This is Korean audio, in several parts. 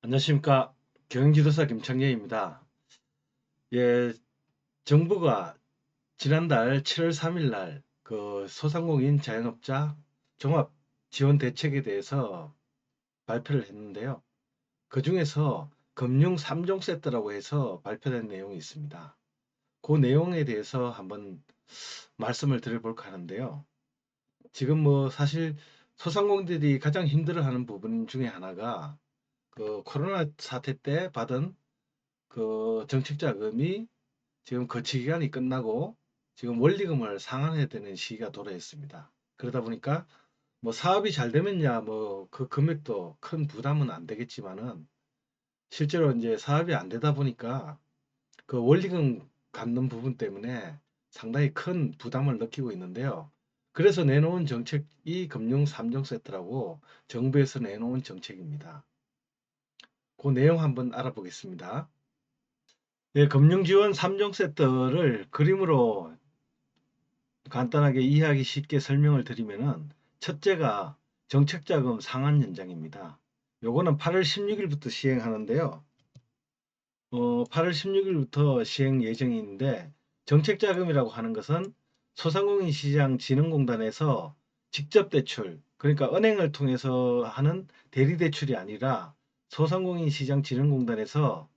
안녕하십니까. 경영지도사 김창렬입니다. 예, 정부가 지난달 7월 3일 날 그 소상공인 자영업자 종합 지원 대책에 대해서 발표를 했는데요. 그 중에서 금융 3종 세트라고 해서 발표된 내용이 있습니다. 그 내용에 대해서 한번 말씀을 드려볼까 하는데요. 지금 뭐 사실 소상공인들이 가장 힘들어하는 부분 중에 하나가 그 코로나 사태 때 받은 그 정책 자금이 지금 거치 기간이 끝나고 지금 원리금을 상환해야 되는 시기가 도래했습니다. 그러다 보니까 뭐 사업이 잘 되면야 뭐 그 금액도 큰 부담은 안 되겠지만은 실제로 이제 사업이 안 되다 보니까 그 원리금 갚는 부분 때문에 상당히 큰 부담을 느끼고 있는데요. 그래서 내놓은 정책이 금융 3종 세트라고 정부에서 내놓은 정책입니다. 그 내용 한번 알아보겠습니다. 예, 금융지원 3종 세트를 그림으로 간단하게 이해하기 쉽게 설명을 드리면은 첫째가 정책자금 상한 연장입니다. 요거는 8월 16일부터 시행하는데요. 8월 16일부터 시행 예정인데 정책자금이라고 하는 것은 소상공인 시장 진흥공단에서 직접 대출, 그러니까 은행을 통해서 하는 대리 대출이 아니라 소상공인 시장 진흥공단에서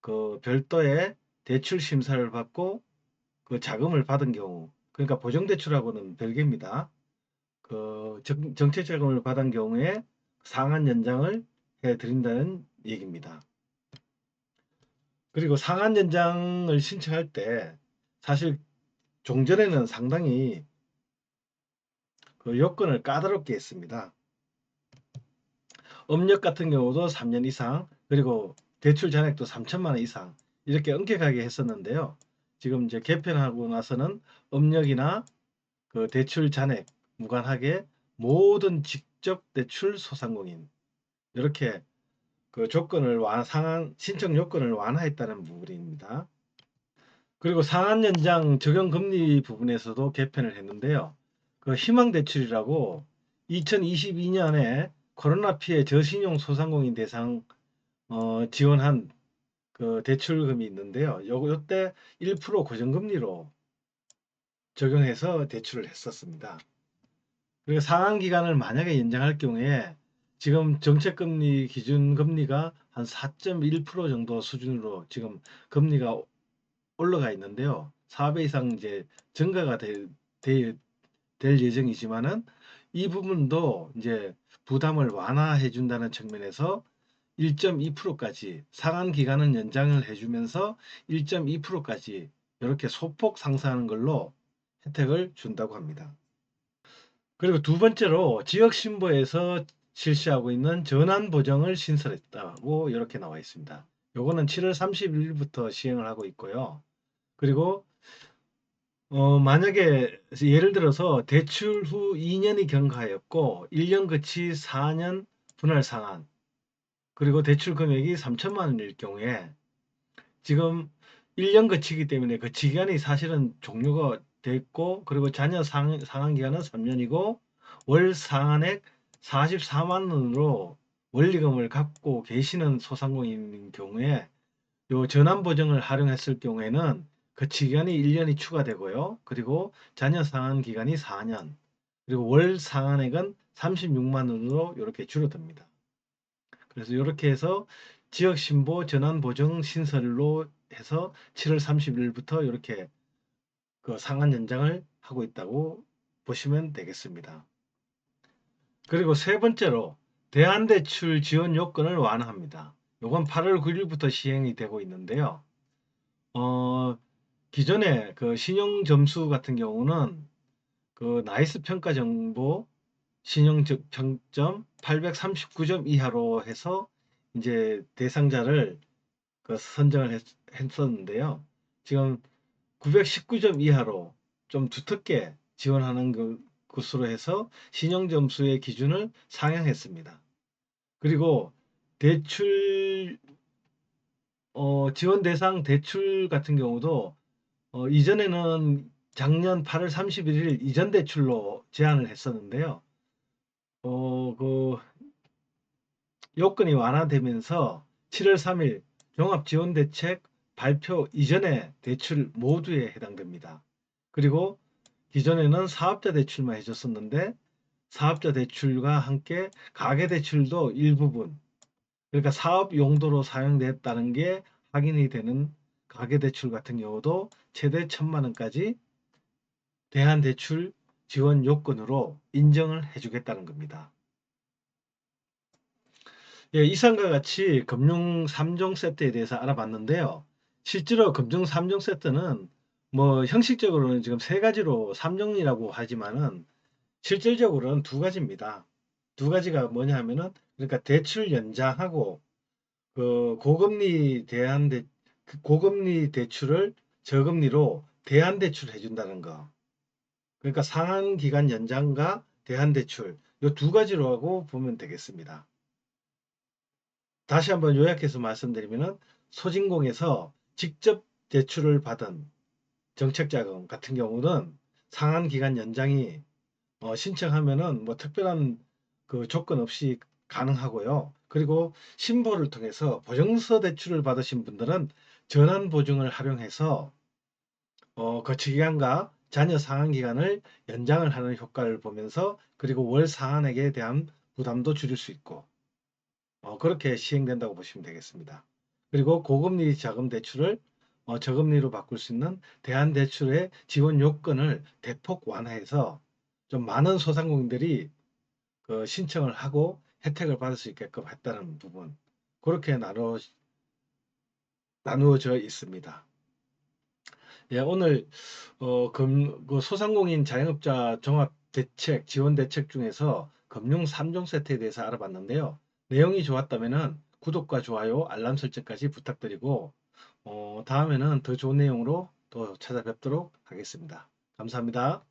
그 별도의 대출 심사를 받고 그 자금을 받은 경우, 그러니까 보정대출하고는 별개입니다. 그 정책자금을 받은 경우에 상한 연장을 해드린다는 얘기입니다. 그리고 상한 연장을 신청할 때 사실 종전에는 상당히 그 요건을 까다롭게 했습니다. 업력 같은 경우도 3년 이상, 그리고 대출 잔액도 3천만 원 이상 이렇게 엄격하게 했었는데요. 지금 이제 개편하고 나서는 업력이나 그 대출 잔액 무관하게 모든 직접 대출 소상공인 이렇게 그 조건을 상한 신청 요건을 완화했다는 부분입니다. 그리고 상한 연장 적용 금리 부분에서도 개편을 했는데요. 그 희망 대출이라고 2022년에 코로나 피해 저신용 소상공인 대상 지원한 그 대출금이 있는데요. 요때 1% 고정금리로 적용해서 대출을 했었습니다. 그리고 상한 기간을 만약에 연장할 경우에 지금 정책금리 기준금리가 한 4.1% 정도 수준으로 지금 금리가 올라가 있는데요. 4배 이상 이제 증가가 될 예정이지만은 이 부분도 이제 부담을 완화해 준다는 측면에서 1.2%까지 상한 기간은 연장을 해주면서 1.2%까지 이렇게 소폭 상승하는 걸로 혜택을 준다고 합니다. 그리고 두 번째로 지역신고에서 실시하고 있는 전환보정을 신설했다고 이렇게 나와 있습니다. 요거는 7월 30일부터 시행을 하고 있고요. 그리고 만약에 예를 들어서 대출 후 2년이 경과하였고 1년 거치 4년 분할 상환, 그리고 대출 금액이 3천만 원일 경우에 지금 1년 거치기 때문에 그 기간이 사실은 종료가 됐고, 그리고 자녀 상환 기간은 3년이고 월 상환액 44만 원으로 원리금을 갚고 계시는 소상공인인 경우에 요 전환 보증을 활용했을 경우에는 거치 기간이 1년이 추가되고요. 그리고 자녀 상환 기간이 4년, 그리고 월 상환액은 36만 원으로 이렇게 줄어듭니다. 그래서 이렇게 해서 지역 신보 전환 보정 신설로 해서 7월 30일부터 이렇게 그 상한 연장을 하고 있다고 보시면 되겠습니다. 그리고 세 번째로 대안대출 지원 요건을 완화합니다. 요건 8월 9일부터 시행이 되고 있는데요. 어, 기존에 그 신용 점수 같은 경우는 그 나이스 평가 정보 신용 평점 839점 이하로 해서 이제 대상자를 그 선정을 했었는데요. 지금 919점 이하로 좀 두텁게 지원하는 것으로 해서 신용 점수의 기준을 상향했습니다. 그리고 대출 지원 대상 대출 같은 경우도 이전에는 작년 8월 31일 이전 대출로 제한을 했었는데요. 그 요건이 완화되면서 7월 3일 종합지원대책 발표 이전의 대출 모두에 해당됩니다. 그리고 기존에는 사업자 대출만 해줬었는데 사업자 대출과 함께 가계대출도 일부분, 그러니까 사업 용도로 사용됐다는 게 확인이 되는 가계대출 같은 경우도 최대 1,000만 원까지 대한대출 지원 요건으로 인정을 해주겠다는 겁니다. 예, 이상과 같이 금융 3종 세트에 대해서 알아봤는데요. 실제로 금융 3종 세트는 뭐 형식적으로는 지금 세 가지로 3종이라고 하지만은 실질적으로는 두 가지입니다. 두 가지가 뭐냐 하면은 그러니까 대출 연장하고 그 고금리 그 고금리 대출을 저금리로 대안대출 해준다는 거. 그러니까 상한 기간 연장과 대안대출 이 두 가지로 하고 보면 되겠습니다. 다시 한번 요약해서 말씀드리면은 소진공에서 직접 대출을 받은 정책자금 같은 경우는 상한 기간 연장이 신청하면은 뭐 특별한 그 조건 없이 가능하고요. 그리고 신보를 통해서 보증서 대출을 받으신 분들은 전환 보증을 활용해서 거치 기간과 자녀 상환 기간을 연장을 하는 효과를 보면서 그리고 월 상환액에 대한 부담도 줄일 수 있고 그렇게 시행된다고 보시면 되겠습니다. 그리고 고금리 자금 대출을 저금리로 바꿀 수 있는 대안대출의 지원 요건을 대폭 완화해서 좀 많은 소상공인들이 그 신청을 하고 혜택을 받을 수 있게끔 했다는 부분 그렇게 나누어져 있습니다. 예, 오늘 그 소상공인 자영업자 종합 대책 지원 대책 중에서 금융 3종 세트에 대해서 알아봤는데요. 내용이 좋았다면은 구독과 좋아요, 알람 설정까지 부탁드리고 다음에는 더 좋은 내용으로 또 찾아뵙도록 하겠습니다. 감사합니다.